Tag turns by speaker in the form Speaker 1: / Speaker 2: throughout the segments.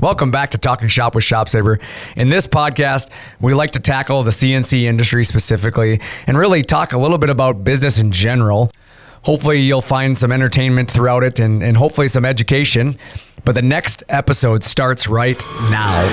Speaker 1: Welcome back to Talkin Shop with ShopSabre. In this podcast, we like to tackle the CNC industry specifically and really talk a little bit about business in general. Hopefully you'll find some entertainment throughout it and hopefully some education. But the next episode starts right now.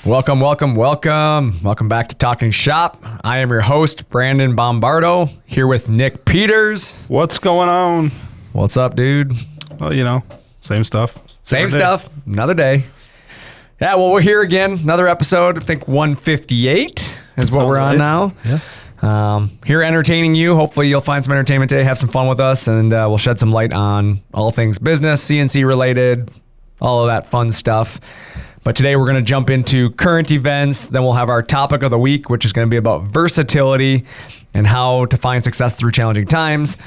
Speaker 1: Welcome back to Talkin Shop. I am your host, Brandon Bombardo, here with Nick Peters.
Speaker 2: What's going on?
Speaker 1: What's up, dude?
Speaker 2: Well, same stuff.
Speaker 1: Same stuff. Another day. Yeah, well, we're here again. Another episode. I think 158 is what we're on now.
Speaker 2: Yeah.
Speaker 1: Here entertaining you. Hopefully you'll find some entertainment today, have some fun with us, and we'll shed some light on all things business, CNC related, all of that fun stuff. But today we're going to jump into current events. Then we'll have our topic of the week, which is going to be about versatility and how to find success through challenging times.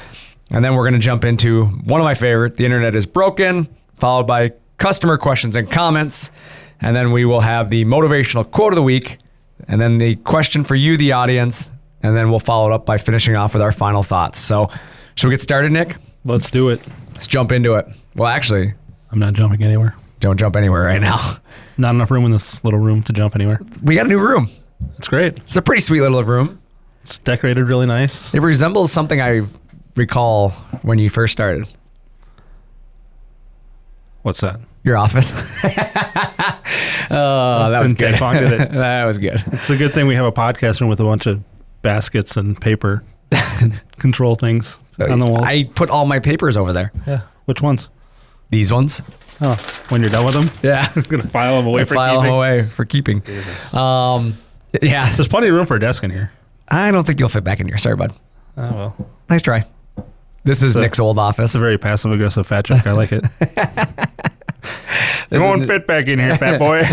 Speaker 1: And then we're going to jump into one of my favorite, the internet is broken, followed by customer questions and comments. And then we will have the motivational quote of the week, and then the question for you, the audience. And then we'll follow it up by finishing off with our final thoughts. So should we get started, Nick?
Speaker 2: Let's do it.
Speaker 1: Let's jump into it. Well, actually,
Speaker 2: I'm not jumping anywhere.
Speaker 1: Don't jump anywhere right now.
Speaker 2: Not enough room in this little room to jump anywhere.
Speaker 1: We got a new room.
Speaker 2: It's great.
Speaker 1: It's a pretty sweet little room.
Speaker 2: It's decorated really nice.
Speaker 1: It resembles something I recall when you first started.
Speaker 2: What's that?
Speaker 1: Your office. Oh, that was good.
Speaker 2: Did it?
Speaker 1: That was good.
Speaker 2: It's a good thing we have a podcast room with a bunch of baskets and paper control things on the walls.
Speaker 1: I put all my papers over there.
Speaker 2: Yeah. Which ones?
Speaker 1: These ones.
Speaker 2: Oh, when you're done with them?
Speaker 1: Yeah.
Speaker 2: I'm going to file them away for
Speaker 1: file
Speaker 2: keeping.
Speaker 1: them away for keeping. Yeah.
Speaker 2: There's plenty of room for a desk in here.
Speaker 1: I don't think you'll fit back in here. Sorry, bud.
Speaker 2: Oh, well.
Speaker 1: Nice try. This is Nick's old office.
Speaker 2: It's a very passive-aggressive fat joke. I like it. You won't fit back in here, fat boy.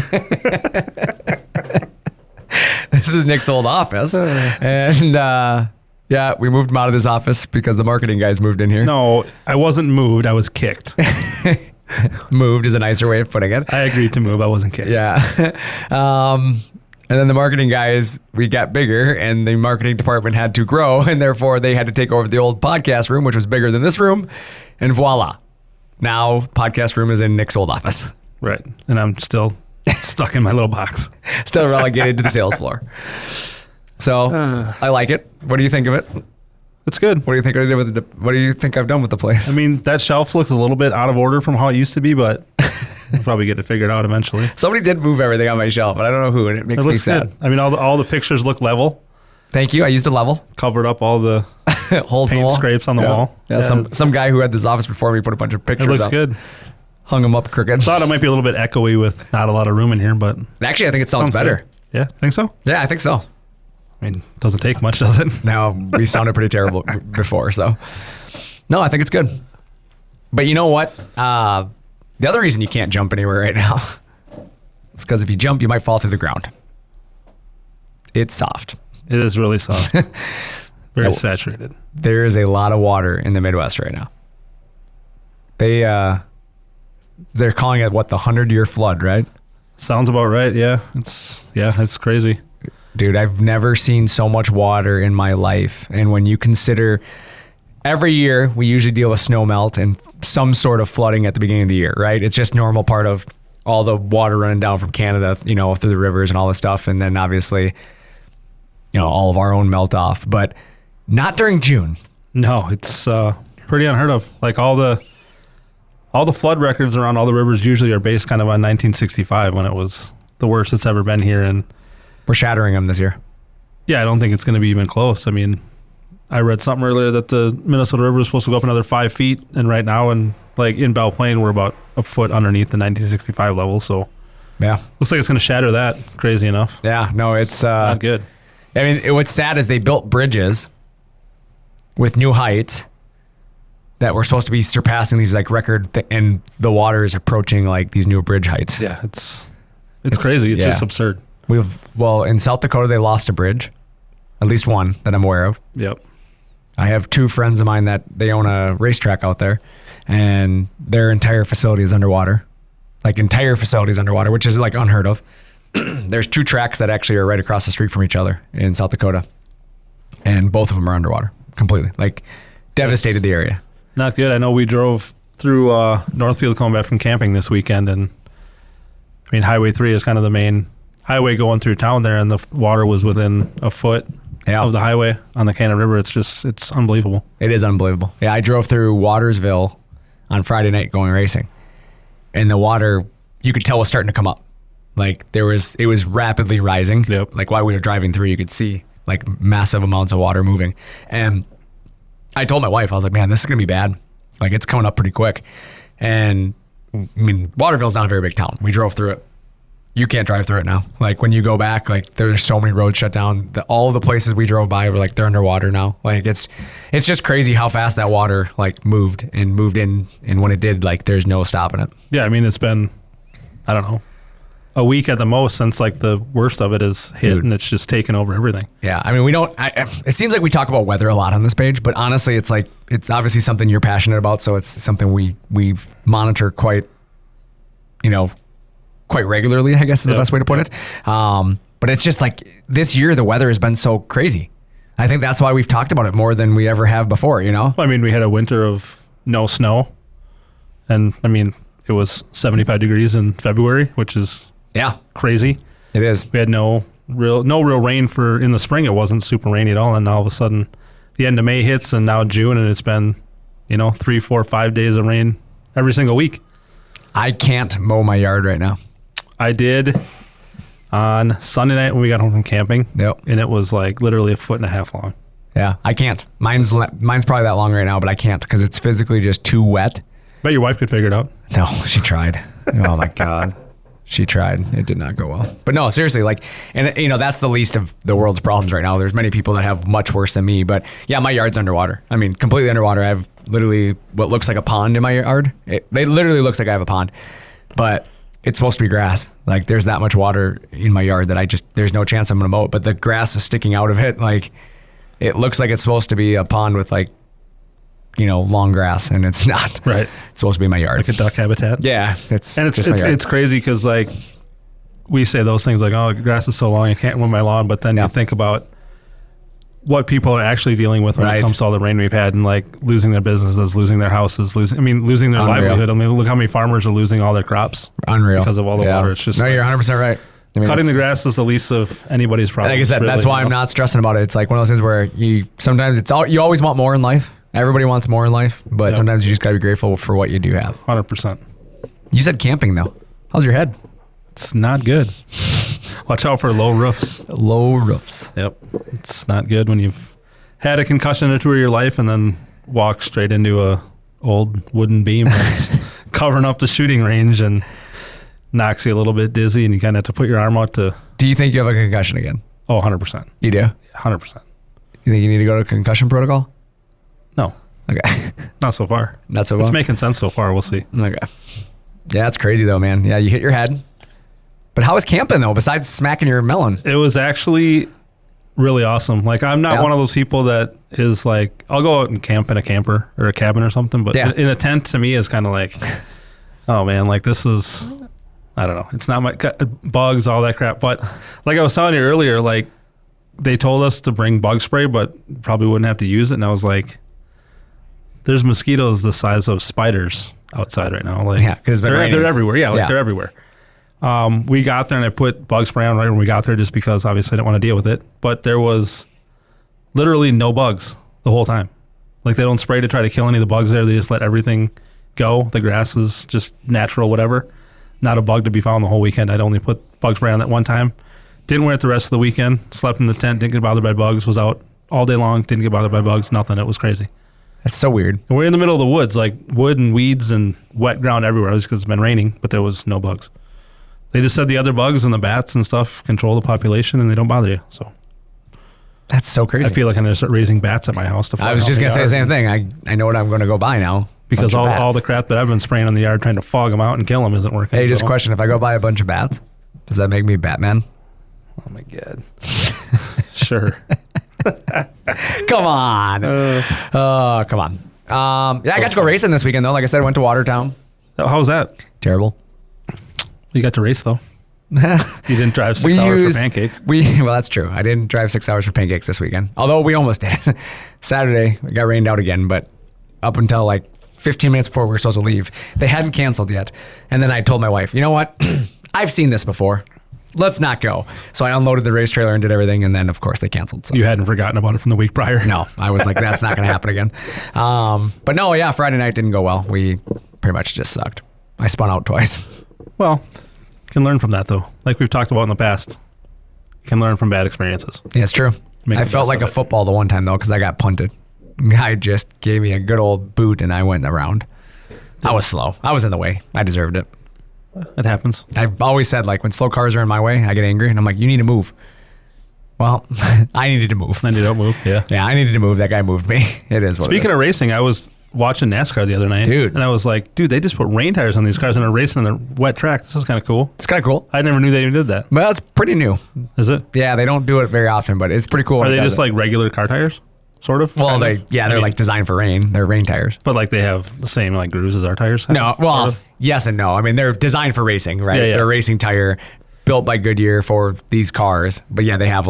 Speaker 1: This is Nick's old office. And yeah, we moved him out of this office because the marketing guys moved in here.
Speaker 2: No, I wasn't moved. I was kicked.
Speaker 1: Moved is a nicer way of putting it.
Speaker 2: I agreed to move. I wasn't kicked.
Speaker 1: Yeah. And then the marketing guys, we got bigger and the marketing department had to grow, and therefore they had to take over the old podcast room, which was bigger than this room. And voila. Now podcast room is in Nick's old office.
Speaker 2: Right. And I'm still stuck in my little box.
Speaker 1: Still relegated to the sales floor. So I like it. What do you think of it?
Speaker 2: It's good.
Speaker 1: What do you think I did with the? What do you think I've done with the place?
Speaker 2: I mean, that shelf looks a little bit out of order from how it used to be, but we'll probably get it figured out eventually.
Speaker 1: Somebody did move everything on my shelf, but I don't know who, and it makes me sad.
Speaker 2: Good. I mean, all the pictures look level.
Speaker 1: Thank you. I used a level.
Speaker 2: Covered up all the
Speaker 1: holes in the wall.
Speaker 2: Scrapes on the wall.
Speaker 1: Yeah. Some guy who had this office before me put a bunch of pictures up.
Speaker 2: It looks good.
Speaker 1: Hung them up crooked.
Speaker 2: Thought it might be a little bit echoey with not a lot of room in here, but
Speaker 1: actually, I think it sounds better.
Speaker 2: Good. Yeah, think so?
Speaker 1: Yeah, I think so.
Speaker 2: I mean, it doesn't take much, does it?
Speaker 1: No, we sounded pretty terrible before, so. No, I think it's good. But you know what? The other reason you can't jump anywhere right now is because if you jump, you might fall through the ground. It's soft.
Speaker 2: It is really soft. Very saturated.
Speaker 1: There is a lot of water in the Midwest right now. They're calling it, what, the 100-year flood, right?
Speaker 2: Sounds about right, yeah. It's crazy.
Speaker 1: Dude, I've never seen so much water in my life. And when you consider every year, we usually deal with snow melt and some sort of flooding at the beginning of the year, right? It's just normal part of all the water running down from Canada, through the rivers and all this stuff. And then obviously, all of our own melt off, but not during June.
Speaker 2: No, it's pretty unheard of. Like all the flood records around all the rivers usually are based kind of on 1965 when it was the worst it's ever been here. And
Speaker 1: we're shattering them this year.
Speaker 2: Yeah, I don't think it's going to be even close. I mean, I read something earlier that the Minnesota River is supposed to go up another 5 feet, and right now, in Belle Plaine, we're about a foot underneath the 1965 level. So,
Speaker 1: yeah,
Speaker 2: looks like it's going to shatter that. Crazy enough.
Speaker 1: Yeah, no, it's
Speaker 2: not good.
Speaker 1: I mean, what's sad is they built bridges with new heights that were supposed to be surpassing these record, and the water is approaching these new bridge heights.
Speaker 2: Yeah, it's crazy. It's just absurd.
Speaker 1: In South Dakota, they lost a bridge, at least one that I'm aware of.
Speaker 2: Yep.
Speaker 1: I have two friends of mine that they own a racetrack out there, and their entire facility is underwater. Entire facility is underwater, which is unheard of. There's two tracks that actually are right across the street from each other in South Dakota, and both of them are underwater completely. devastated the area.
Speaker 2: Not good. I know we drove through Northfield coming back from camping this weekend, and I mean, Highway 3 is kind of the main highway going through town there, and the water was within a foot of the highway on the Cannon River. It's unbelievable.
Speaker 1: It is unbelievable. Yeah, I drove through Watersville on Friday night going racing, and the water, you could tell, was starting to come up. Like it was rapidly rising.
Speaker 2: Yep.
Speaker 1: Like while we were driving through, you could see like massive amounts of water moving. And I told my wife, I was like, man, this is going to be bad. Like it's coming up pretty quick. And I mean, Waterville's not a very big town. We drove through it. You can't drive through it now. Like when you go back, like there's so many roads shut down. All the places we drove by were like, they're underwater now. Like it's just crazy how fast that water like moved in. And when it did, like there's no stopping it.
Speaker 2: Yeah. I mean, it's been, I don't know, a week at the most since like the worst of it is hit. Dude. And it's just taken over everything.
Speaker 1: Yeah. I mean, it seems like we talk about weather a lot on this page, but honestly, it's like, it's obviously something you're passionate about. So it's something we monitor quite regularly, I guess is the best way to put it. But it's just like this year, the weather has been so crazy. I think that's why we've talked about it more than we ever have before, you know?
Speaker 2: I mean, we had a winter of no snow, and I mean, it was 75 degrees in February, which is crazy.
Speaker 1: It is.
Speaker 2: We had no real rain in the spring. It wasn't super rainy at all. And all of a sudden the end of May hits and now June, and it's been, 3, 4, 5 days of rain every single week.
Speaker 1: I can't mow my yard right now.
Speaker 2: I did on Sunday night when we got home from camping.
Speaker 1: Yep.
Speaker 2: And it was like literally 1.5 feet long.
Speaker 1: Yeah, I can't. Mine's probably that long right now, but I can't because it's physically just too wet.
Speaker 2: Bet your wife could figure it out.
Speaker 1: No, she tried. Oh my God. She tried. It did not go well. But no, seriously, like, and that's the least of the world's problems right now. There's many people that have much worse than me, but yeah, my yard's underwater. I mean, completely underwater. I have literally what looks like a pond in my yard. It literally looks like I have a pond, but it's supposed to be grass. Like there's that much water in my yard that there's no chance I'm going to mow it, but the grass is sticking out of it. Like it looks like it's supposed to be a pond with like, long grass, and it's not.
Speaker 2: Right.
Speaker 1: It's supposed to be my yard.
Speaker 2: Like a duck habitat.
Speaker 1: Yeah. It's
Speaker 2: crazy because like we say those things like, oh, grass is so long, I can't mow my lawn. But then you think about what people are actually dealing with when it comes to all the rain we've had, and like losing their businesses, losing their houses, losing their livelihood. I mean, look how many farmers are losing all their crops.
Speaker 1: Unreal.
Speaker 2: Because of all the water. It's just
Speaker 1: you're 100% right. I mean,
Speaker 2: cutting the grass is the least of anybody's problem.
Speaker 1: Like I said, that's why I'm not stressing about it. It's like one of those things where you always want more in life. Everybody wants more in life, but sometimes you just gotta be grateful for what you do have.
Speaker 2: 100%.
Speaker 1: You said camping though. How's your head?
Speaker 2: It's not good. Watch out for low roofs.
Speaker 1: Low roofs.
Speaker 2: Yep. It's not good when you've had a concussion or two of your life and then walk straight into a old wooden beam that's covering up the shooting range and knocks you a little bit dizzy, and you kind of have to put your arm out to...
Speaker 1: Do you think you have a concussion again?
Speaker 2: Oh, 100%.
Speaker 1: You do?
Speaker 2: 100%.
Speaker 1: You think you need to go to concussion protocol?
Speaker 2: No.
Speaker 1: Okay.
Speaker 2: Not so far.
Speaker 1: Not so far?
Speaker 2: It's making sense so far. We'll see.
Speaker 1: Okay. Yeah, that's crazy though, man. Yeah, you hit your head. But how was camping though, besides smacking your melon?
Speaker 2: It was actually really awesome. Like, I'm not one of those people that is like, I'll go out and camp in a camper or a cabin or something, but in a tent to me is kind of like, oh man, like this is, I don't know. It's not my bugs, all that crap. But like I was telling you earlier, like they told us to bring bug spray, but probably wouldn't have to use it. And I was like, there's mosquitoes the size of spiders outside right now. Like,
Speaker 1: because
Speaker 2: they're everywhere. Yeah, they're everywhere. We got there and I put bug spray on right when we got there just because obviously I didn't want to deal with it. But there was literally no bugs the whole time. Like they don't spray to try to kill any of the bugs there. They just let everything go. The grass is just natural, whatever. Not a bug to be found the whole weekend. I'd only put bug spray on that one time. Didn't wear it the rest of the weekend. Slept in the tent, didn't get bothered by bugs. Was out all day long, didn't get bothered by bugs, nothing. It was crazy.
Speaker 1: That's so weird.
Speaker 2: And we're in the middle of the woods, like wood and weeds and wet ground everywhere. It's because it's been raining, but there was no bugs. They just said the other bugs and the bats and stuff control the population and they don't bother you. So
Speaker 1: that's so crazy.
Speaker 2: I feel like I'm going to start raising bats at my house. To
Speaker 1: I was just going to say the same thing. I know what I'm going to go buy now.
Speaker 2: Because all the crap that I've been spraying on the yard trying to fog them out and kill them isn't working.
Speaker 1: Hey, just a question. If I go buy a bunch of bats, does that make me Batman?
Speaker 2: Oh my God. Sure.
Speaker 1: Come on. Come on. Yeah, I got to go racing this weekend though. Like I said, I went to Watertown.
Speaker 2: How was that?
Speaker 1: Terrible.
Speaker 2: You got to race though. You didn't drive 6 hours for pancakes.
Speaker 1: Well, that's true. I didn't drive 6 hours for pancakes this weekend, although we almost did. Saturday, it got rained out again, but up until like 15 minutes before we were supposed to leave, they hadn't canceled yet. And then I told my wife, you know what? I've seen this before. Let's not go. So I unloaded the race trailer and did everything. And then, of course, they canceled. So.
Speaker 2: You hadn't forgotten about it from the week prior?
Speaker 1: No. I was like, that's not going to happen again. But no, yeah, Friday night didn't go well. We pretty much just sucked. I spun out twice.
Speaker 2: Well, you can learn from that, though. Like we've talked about in the past. You can learn from bad experiences.
Speaker 1: Yeah, it's true. I felt like a football the one time, though, because I got punted. Guy just gave me a good old boot, and I went around. I was slow. I was in the way. I deserved it.
Speaker 2: It happens.
Speaker 1: I've always said, like, when slow cars are in my way, I get angry, and I'm like, you need to move. Well, I needed to move.
Speaker 2: Then you don't move, yeah.
Speaker 1: Yeah, I needed to move. That guy moved me. It is what
Speaker 2: Speaking
Speaker 1: it is.
Speaker 2: of racing, I was watching NASCAR the other night.
Speaker 1: Dude.
Speaker 2: And I was like, dude, they just put rain tires on these cars and are racing on the wet track. This is kind of cool.
Speaker 1: It's kind of cool.
Speaker 2: I never knew they even did that.
Speaker 1: Well, it's pretty new.
Speaker 2: Is it?
Speaker 1: Yeah, they don't do it very often, but it's pretty cool.
Speaker 2: Are they just like regular car tires? Sort of?
Speaker 1: Well, they're like designed for rain. They're rain tires.
Speaker 2: But like they have the same like grooves as our tires?
Speaker 1: No, well,
Speaker 2: sort of?
Speaker 1: yes and no. I mean, they're designed for racing, right?
Speaker 2: Yeah, yeah.
Speaker 1: They're a racing tire built by Goodyear for these cars. But yeah, they have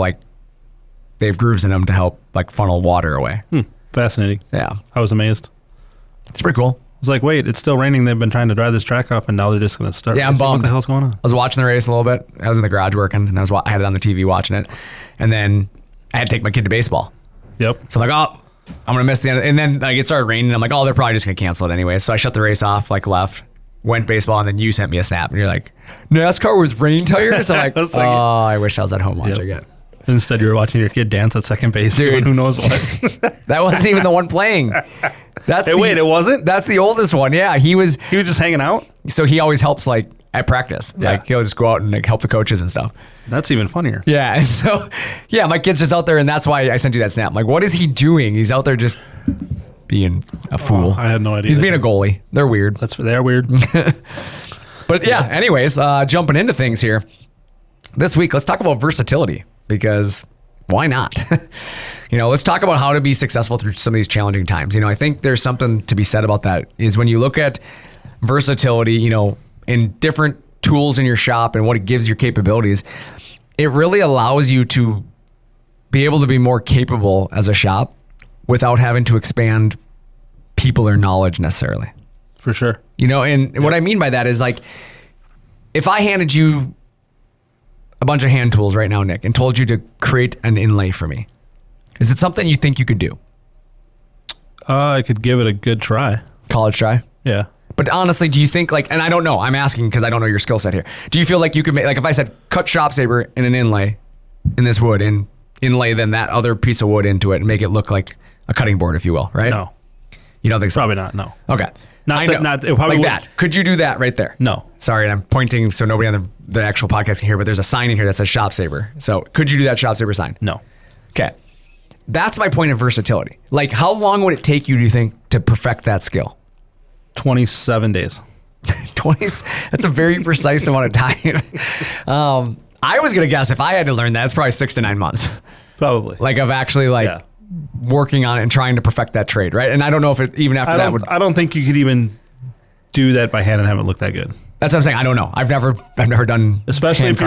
Speaker 1: grooves in them to help like funnel water away.
Speaker 2: Fascinating.
Speaker 1: Yeah.
Speaker 2: I was amazed.
Speaker 1: It's pretty cool.
Speaker 2: It's like, wait, it's still raining. They've been trying to dry this track off and now they're just going to start.
Speaker 1: Yeah, I'm
Speaker 2: racing.
Speaker 1: bummed.
Speaker 2: What the hell's going on?
Speaker 1: I was watching the race a little bit. I was in the garage working, and I had it on the TV watching it. And then I had to take my kid to baseball.
Speaker 2: Yep.
Speaker 1: So I'm like, oh, I'm going to miss the end. And then like it started raining. I'm like, oh, they're probably just going to cancel it anyway. So I shut the race off, like left, went baseball, and then you sent me a snap. And you're like, NASCAR with rain tires? I'm like, oh, I wish I was at home watching it.
Speaker 2: Instead, you were watching your kid dance at second base, doing who knows what.
Speaker 1: That wasn't even the one playing.
Speaker 2: Wait, it wasn't?
Speaker 1: That's the oldest one. Yeah, he was
Speaker 2: just hanging out?
Speaker 1: So he always helps like at practice.
Speaker 2: Yeah.
Speaker 1: Like he'll just go out and like help the coaches and stuff.
Speaker 2: That's even funnier.
Speaker 1: Yeah. So yeah, my kid's just out there, and that's why I sent you that snap. I'm like, what is he doing? He's out there just being a fool.
Speaker 2: I had no idea.
Speaker 1: He's being a goalie. They're weird.
Speaker 2: They're weird.
Speaker 1: But yeah, anyways, jumping into things here. This week, let's talk about versatility, because why not? Let's talk about how to be successful through some of these challenging times. I think there's something to be said about that, is when you look at versatility, in different tools in your shop and what it gives your capabilities, it really allows you to be able to be more capable as a shop without having to expand people or knowledge necessarily.
Speaker 2: For sure.
Speaker 1: And what I mean by that is, like, if I handed you a bunch of hand tools right now, Nick, and told you to create an inlay for me, is it something you think you could do?
Speaker 2: I could give it a good try.
Speaker 1: College try?
Speaker 2: Yeah.
Speaker 1: But honestly, do you think, like, and I don't know, I'm asking because I don't know your skill set here. Do you feel like you could make, like, if I said cut ShopSabre in an inlay in this wood and inlay then that other piece of wood into it and make it look like a cutting board, if you will, right?
Speaker 2: No.
Speaker 1: You don't think so?
Speaker 2: Probably not, no.
Speaker 1: Okay.
Speaker 2: It probably
Speaker 1: like that. Could you do that right there?
Speaker 2: No.
Speaker 1: Sorry, and I'm pointing so nobody on the actual podcast can hear, but there's a sign in here that says ShopSabre. So could you do that ShopSabre sign?
Speaker 2: No.
Speaker 1: Okay. That's my point of versatility. Like, how long would it take you, do you think, to perfect that skill?
Speaker 2: 27 days.
Speaker 1: 20. That's a very precise amount of time. I was going to guess, if I had to learn that, it's probably 6 to 9 months.
Speaker 2: Probably.
Speaker 1: Like, of actually, like, working on it and trying to perfect that trade, right? And I don't know if it, even after that would...
Speaker 2: I don't think you could even do that by hand and have it look that good.
Speaker 1: That's what I'm saying. I don't know. I've never done
Speaker 2: especially if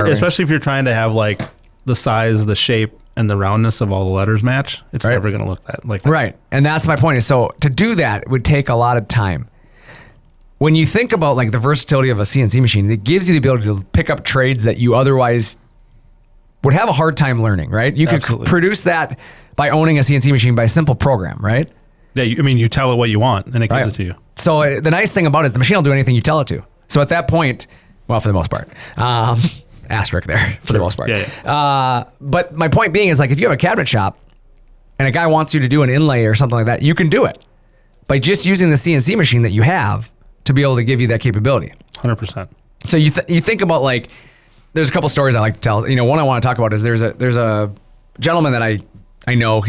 Speaker 2: you're trying to have, like, the size, the shape, and the roundness of all the letters match. It's never going to look like that.
Speaker 1: Right. And that's my point. Is so to do that would take a lot of time. When you think about, like, the versatility of a CNC machine, it gives you the ability to pick up trades that you otherwise would have a hard time learning, right? You could produce that by owning a CNC machine by a simple program, right?
Speaker 2: Yeah, you tell it what you want, and it gives it to you.
Speaker 1: So the nice thing about it is the machine will do anything you tell it to. So at that point, well, for the most part, asterisk there, for the most part.
Speaker 2: Yeah.
Speaker 1: But my point being is, like, if you have a cabinet shop and a guy wants you to do an inlay or something like that, you can do it by just using the CNC machine that you have to be able to give you that capability.
Speaker 2: 100%.
Speaker 1: So you think about, like, there's a couple stories I like to tell. One I want to talk about is there's a gentleman that I know.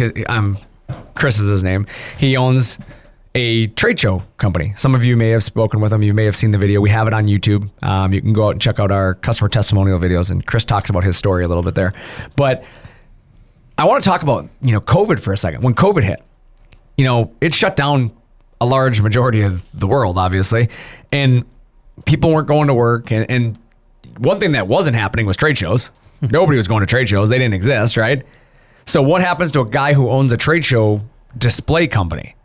Speaker 1: Chris is his name. He owns a trade show company. Some of you may have spoken with him. You may have seen the video. We have it on YouTube. You can go out and check out our customer testimonial videos, and Chris talks about his story a little bit there. But I want to talk about, COVID for a second. When COVID hit, it shut down a large majority of the world, obviously, and people weren't going to work, and one thing that wasn't happening was trade shows. Nobody was going to trade shows. They didn't exist, right? So what happens to a guy who owns a trade show display company?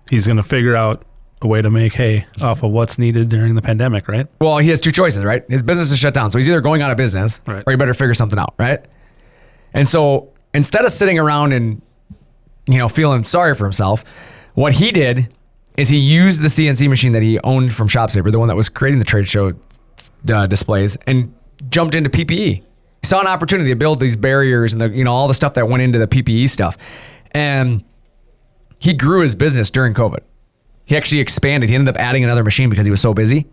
Speaker 2: He's going to figure out a way to make hay off of what's needed during the pandemic, right?
Speaker 1: Well, he has two choices, right? His business is shut down. So he's either going out of business
Speaker 2: right.
Speaker 1: or he better figure something out, right? And so instead of sitting around and, feeling sorry for himself, what he did is he used the CNC machine that he owned from ShopSabre, the one that was creating the trade show displays, and jumped into PPE. He saw an opportunity to build these barriers and all the stuff that went into the PPE stuff. And he grew his business during COVID. He actually expanded. He ended up adding another machine because he was so busy.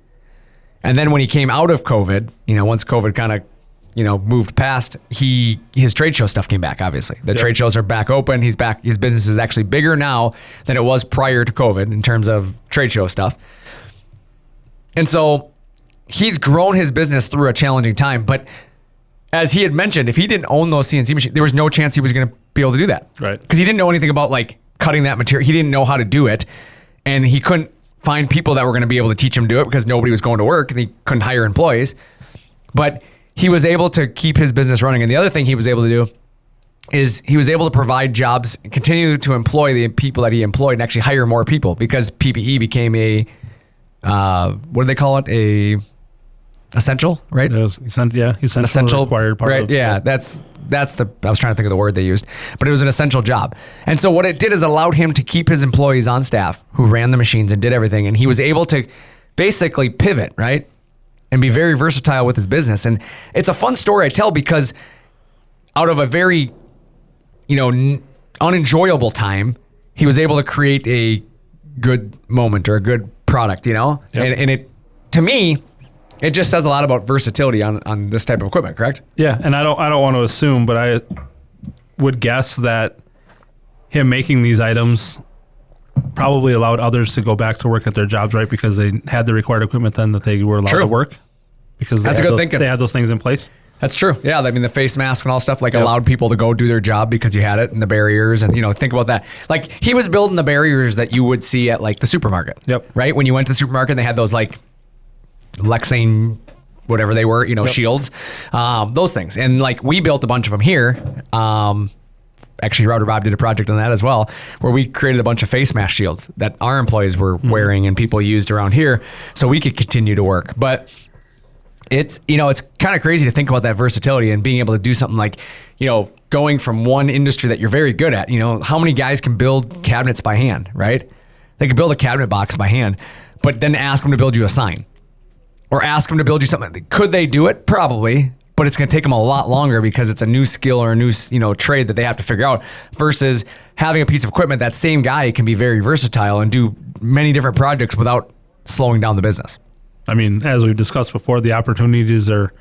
Speaker 1: And then when he came out of COVID, once COVID kind of, moved past, his trade show stuff came back, obviously. The trade shows are back open. He's back. His business is actually bigger now than it was prior to COVID in terms of trade show stuff. And so he's grown his business through a challenging time. But as he had mentioned, if he didn't own those CNC machines, there was no chance he was going to be able to do that.
Speaker 2: Right.
Speaker 1: Because he didn't know anything about cutting that material. He didn't know how to do it. And he couldn't find people that were going to be able to teach him to do it because nobody was going to work and he couldn't hire employees. But he was able to keep his business running. And the other thing he was able to do is he was able to provide jobs, continue to employ the people that he employed and actually hire more people because PPE became a, what do they call it? A essential, right?
Speaker 2: It was essential required part.
Speaker 1: Right.
Speaker 2: Of,
Speaker 1: yeah. That's I was trying to think of the word they used, but it was an essential job. And so what it did is allowed him to keep his employees on staff who ran the machines and did everything. And he was able to basically pivot, right? And be very versatile with his business. And it's a fun story I tell because out of a very, unenjoyable time, he was able to create a good moment or a good product, Yep. And it, to me, it just says a lot about versatility on this type of equipment, correct?
Speaker 2: Yeah, and I don't want to assume, but I would guess that him making these items probably allowed others to go back to work at their jobs, right? Because they had the required equipment then that they were allowed to work. Because
Speaker 1: that's a good thinking.
Speaker 2: They had those things in place.
Speaker 1: That's true. Yeah, I mean the face mask and all stuff allowed people to go do their job because you had it and the barriers and think about that. He was building the barriers that you would see at the supermarket.
Speaker 2: Yep.
Speaker 1: Right? When you went to the supermarket, they had those Lexane, whatever they were, shields, those things. And we built a bunch of them here. Actually, Router Bob did a project on that as well, where we created a bunch of face mask shields that our employees were wearing and people used around here so we could continue to work. But it's kind of crazy to think about that versatility and being able to do something going from one industry that you're very good at. How many guys can build cabinets by hand, right? They could build a cabinet box by hand, but then ask them to build you a sign. Or ask them to build you something. Could they do it? Probably, but it's going to take them a lot longer because it's a new skill or a new, trade that they have to figure out versus having a piece of equipment. That same guy can be very versatile and do many different projects without slowing down the business.
Speaker 2: I mean, as we've discussed before, the opportunities are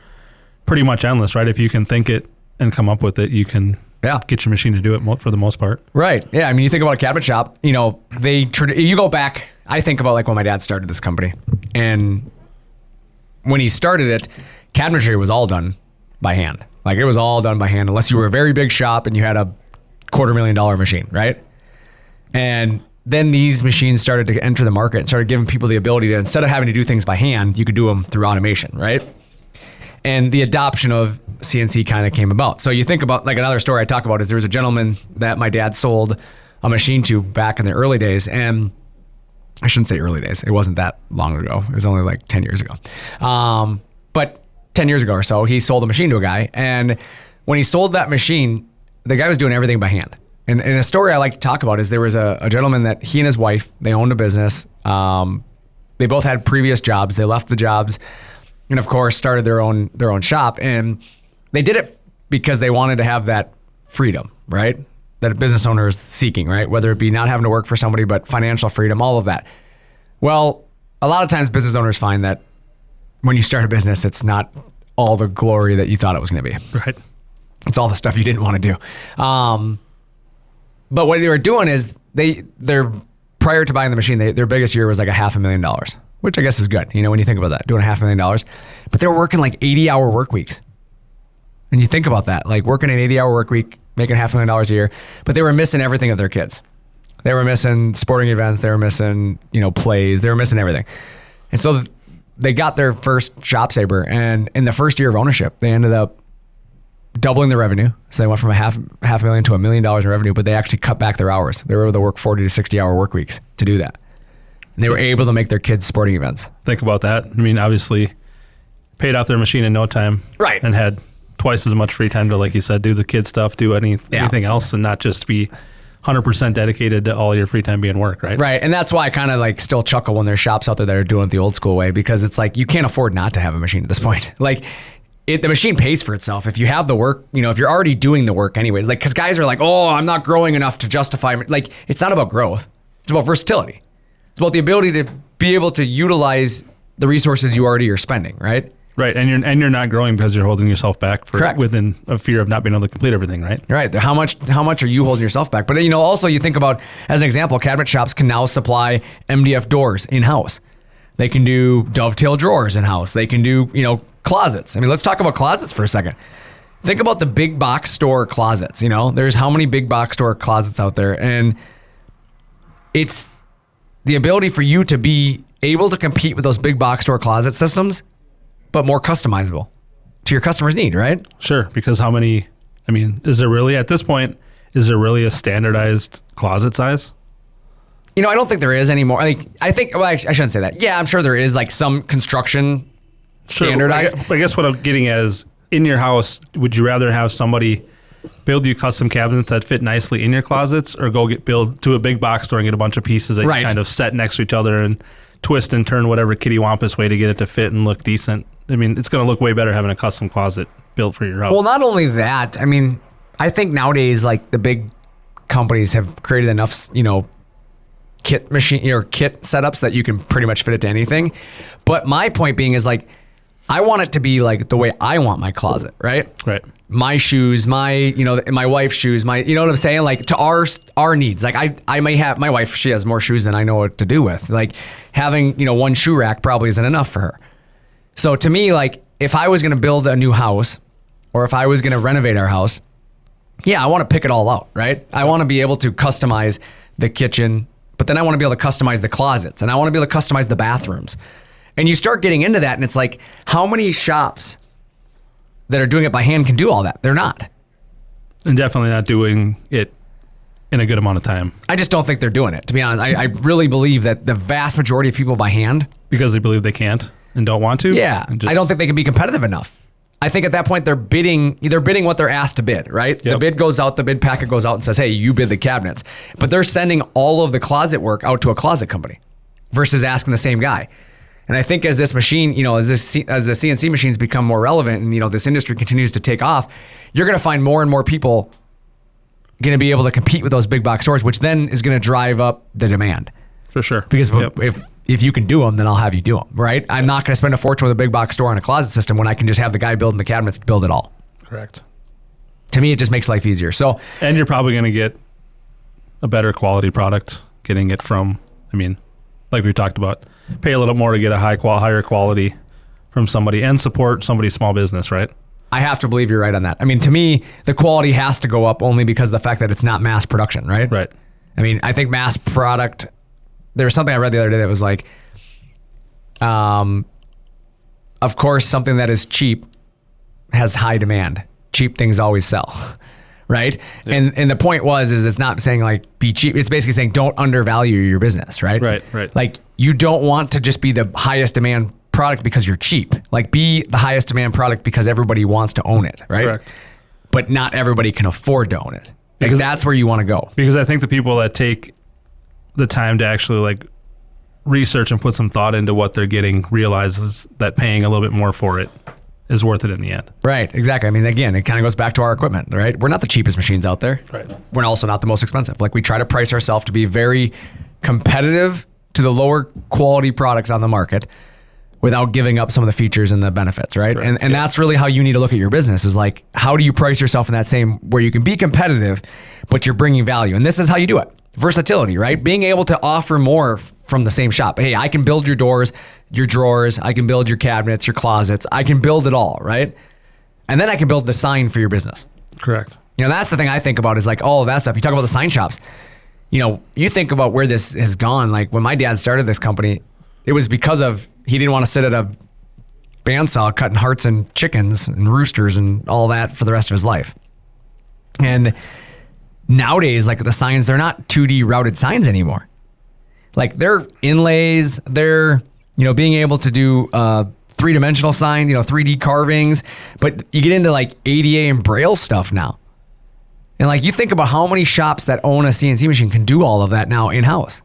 Speaker 2: pretty much endless, right? If you can think it and come up with it, you can get your machine to do it for the most part. Right.
Speaker 1: Yeah. I mean, you think about a cabinet shop, you go back, I think about when my dad started this company and when he started it, cabinetry was all done by hand. It was all done by hand, unless you were a very big shop and you had a $250,000 machine, right? And then these machines started to enter the market and started giving people the ability to, instead of having to do things by hand, you could do them through automation, right? And the adoption of CNC kind of came about. So you think about another story I talk about is there was a gentleman that my dad sold a machine to back in the early days, and I shouldn't say early days. It wasn't that long ago. It was only 10 years ago. But 10 years ago or so, he sold a machine to a guy. And when he sold that machine, the guy was doing everything by hand. And a story I like to talk about is there was a gentleman that he and his wife, they owned a business. They both had previous jobs. They left the jobs and of course started their own shop. And they did it because they wanted to have that freedom, right? That a business owner is seeking, right? Whether it be not having to work for somebody, but financial freedom, all of that. Well, a lot of times business owners find that when you start a business, it's not all the glory that you thought it was going to be.
Speaker 2: Right.
Speaker 1: It's all the stuff you didn't want to do. But what they were doing is they're prior to buying the machine, their biggest year was $500,000, which I guess is good. When you think about that, doing $500,000, but they were working 80-hour work weeks. And you think about that, working an 80-hour work week, making $500,000 a year, but they were missing everything of their kids. They were missing sporting events. They were missing, plays. They were missing everything. And so they got their first ShopSabre, and in the first year of ownership, they ended up doubling the revenue. So they went from a half a million to $1 million in revenue, but they actually cut back their hours. They were able to work 40 to 60 hour work weeks to do that. And they were able to make their kids sporting events.
Speaker 2: Think about that. I mean, obviously paid off their machine in no time.
Speaker 1: Right.
Speaker 2: And had twice as much free time to, like you said, do the kid stuff, do anything else, and not just be 100% dedicated to all your free time being work, right?
Speaker 1: Right. And that's why I kind of like still chuckle when there's shops out there that are doing it the old school way, because it's like you can't afford not to have a machine at this point. Like the machine pays for itself. If you have the work, if you're already doing the work anyways, like, because guys are like, oh, I'm not growing enough to justify, like, it's not about growth. It's about versatility. It's about the ability to be able to utilize the resources you already are spending, right?
Speaker 2: Right, and you're not growing because you're holding yourself back within a fear of not being able to complete everything, right?
Speaker 1: Right. How much are you holding yourself back? But also you think about, as an example, cabinet shops can now supply MDF doors in-house. They can do dovetail drawers in-house. They can do, closets. I mean, let's talk about closets for a second. Think about the big box store closets. There's how many big box store closets out there, and it's the ability for you to be able to compete with those big box store closet systems, but more customizable to your customer's need, right?
Speaker 2: Sure, because is there really a standardized closet size?
Speaker 1: I don't think there is anymore. I shouldn't say that. Yeah, I'm sure there is like some construction standardized.
Speaker 2: I guess what I'm getting at is, in your house, would you rather have somebody build you custom cabinets that fit nicely in your closets, or build to a big box store and get a bunch of pieces that you kind of set next to each other and twist and turn whatever kittywampus way to get it to fit and look decent? I mean, it's going to look way better having a custom closet built for your house.
Speaker 1: Well, not only that, I think nowadays, like, the big companies have created enough, kit machine or kit setups that you can pretty much fit it to anything. But my point being is, like, I want it to be like the way I want my closet, right?
Speaker 2: Right.
Speaker 1: My shoes, my wife's shoes, what I'm saying? Like, to our needs. Like, I may have, my wife, she has more shoes than I know what to do with. Like, having, one shoe rack probably isn't enough for her. So to me, like, if I was going to build a new house, or if I was going to renovate our house, yeah, I want to pick it all out, right? I want to be able to customize the kitchen, but then I want to be able to customize the closets, and I want to be able to customize the bathrooms. And you start getting into that, and it's like, how many shops that are doing it by hand can do all that? They're not.
Speaker 2: And definitely not doing it in a good amount of time.
Speaker 1: I just don't think they're doing it, to be honest. I really believe that the vast majority of people by hand,
Speaker 2: because they believe they can't and don't want to.
Speaker 1: Yeah, I don't think they can be competitive enough. I think at that point they're bidding what they're asked to bid, right? Yep. The bid goes out, the bid packet goes out and says, hey, you bid the cabinets. But they're sending all of the closet work out to a closet company versus asking the same guy. And I think as this machine, as the CNC machines become more relevant, and this industry continues to take off, you're going to find more and more people going to be able to compete with those big box stores, which then is going to drive up the demand.
Speaker 2: For sure.
Speaker 1: Because if you can do them, then I'll have you do them, right? I'm not going to spend a fortune with a big box store on a closet system when I can just have the guy building the cabinets to build it all.
Speaker 2: Correct.
Speaker 1: To me, it just makes life easier. So,
Speaker 2: and you're probably going to get a better quality product getting it from, like we talked about, pay a little more to get a higher quality from somebody and support somebody's small business, right?
Speaker 1: I have to believe you're right on that. To me, the quality has to go up only because of the fact that it's not mass production, right?
Speaker 2: Right.
Speaker 1: I think mass product, there was something I read the other day that was like, of course, something that is cheap has high demand. Cheap things always sell. Right. Yeah. And the point is it's not saying like be cheap. It's basically saying don't undervalue your business. Right.
Speaker 2: Right.
Speaker 1: Like, you don't want to just be the highest demand product because you're cheap. Like, be the highest demand product because everybody wants to own it. Right.
Speaker 2: Correct.
Speaker 1: But not everybody can afford to own it. Because that's where you want to go.
Speaker 2: Because I think the people that take the time to actually like research and put some thought into what they're getting realizes that paying a little bit more for it is worth it in the end.
Speaker 1: Right, exactly. Again, it kind of goes back to our equipment, right? We're not the cheapest machines out there.
Speaker 2: Right.
Speaker 1: We're also not the most expensive. Like, we try to price ourselves to be very competitive to the lower quality products on the market without giving up some of the features and the benefits, right? And that's really how you need to look at your business, is like, how do you price yourself in that same, where you can be competitive, but you're bringing value? And this is how you do it. Versatility, right? Being able to offer more from the same shop. Hey, I can build your doors, your drawers, I can build your cabinets, your closets, I can build it all, right? And then I can build the sign for your business.
Speaker 2: Correct.
Speaker 1: That's the thing I think about, is like all of that stuff. You talk about the sign shops. You think about where this has gone. Like, when my dad started this company, it was because of he didn't want to sit at a bandsaw cutting hearts and chickens and roosters and all that for the rest of his life. And nowadays, like the signs, they're not 2D routed signs anymore. Like they're inlays, they're, being able to do 3-dimensional signs, 3D carvings, but you get into like ADA and Braille stuff now. And like you think about how many shops that own a CNC machine can do all of that now in-house.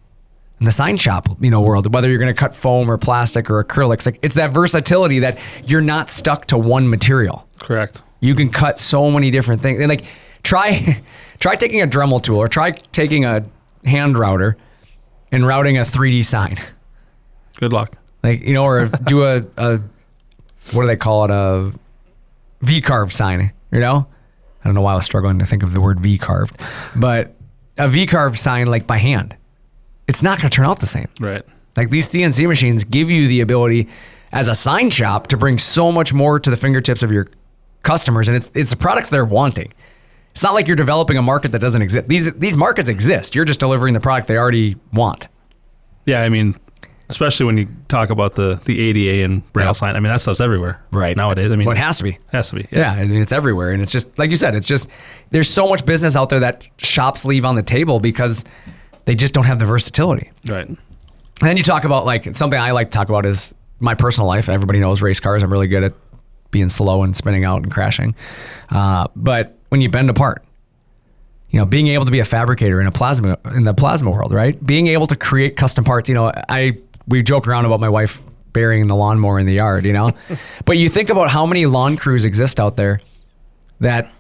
Speaker 1: In the sign shop, world, whether you're going to cut foam or plastic or acrylics, like it's that versatility that you're not stuck to one material.
Speaker 2: Correct.
Speaker 1: You can cut so many different things. And like try taking a Dremel tool or try taking a hand router and routing a 3D sign.
Speaker 2: Good luck.
Speaker 1: Like, or do a what do they call it? A V-carved sign, I don't know why I was struggling to think of the word V-carved, but a V-carved sign like by hand. It's not going to turn out the same.
Speaker 2: Right.
Speaker 1: Like these CNC machines give you the ability as a sign shop to bring so much more to the fingertips of your customers. And it's the products they're wanting. It's not like you're developing a market that doesn't exist. These markets exist. You're just delivering the product they already want.
Speaker 2: Yeah. I mean, especially when you talk about the ADA and Braille sign. I mean, that stuff's everywhere.
Speaker 1: Right.
Speaker 2: Nowadays. I mean,
Speaker 1: well, it has to be.
Speaker 2: Has to be.
Speaker 1: Yeah. I mean, it's everywhere. And it's just, like you said, it's just, there's so much business out there that shops leave on the table because they just don't have the versatility.
Speaker 2: Right.
Speaker 1: And then you talk about like something I like to talk about is my personal life. Everybody knows race cars. I'm really good at being slow and spinning out and crashing. But when you bend apart, being able to be a fabricator in the plasma world, right? Being able to create custom parts. We joke around about my wife burying the lawnmower in the yard, but you think about how many lawn crews exist out there that,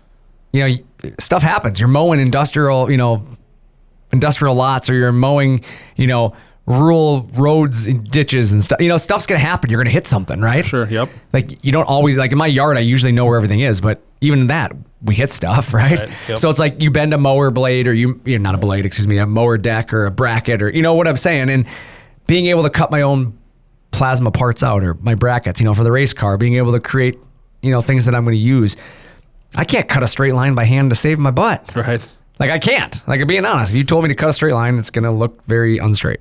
Speaker 1: stuff happens. You're mowing industrial lots, or you're mowing, rural roads and ditches and stuff. Stuff's going to happen. You're going to hit something, right?
Speaker 2: Sure. Yep.
Speaker 1: Like you don't always, like in my yard, I usually know where everything is, but even that we hit stuff, right?
Speaker 2: Yep.
Speaker 1: So it's like you bend a mower blade or you're not a blade, a mower deck or a bracket or, what I'm saying. And being able to cut my own plasma parts out or my brackets, for the race car, being able to create, things that I'm going to use. I can't cut a straight line by hand to save my butt.
Speaker 2: Right.
Speaker 1: Like I can't. Like being honest, if you told me to cut a straight line, it's going to look very unstraight.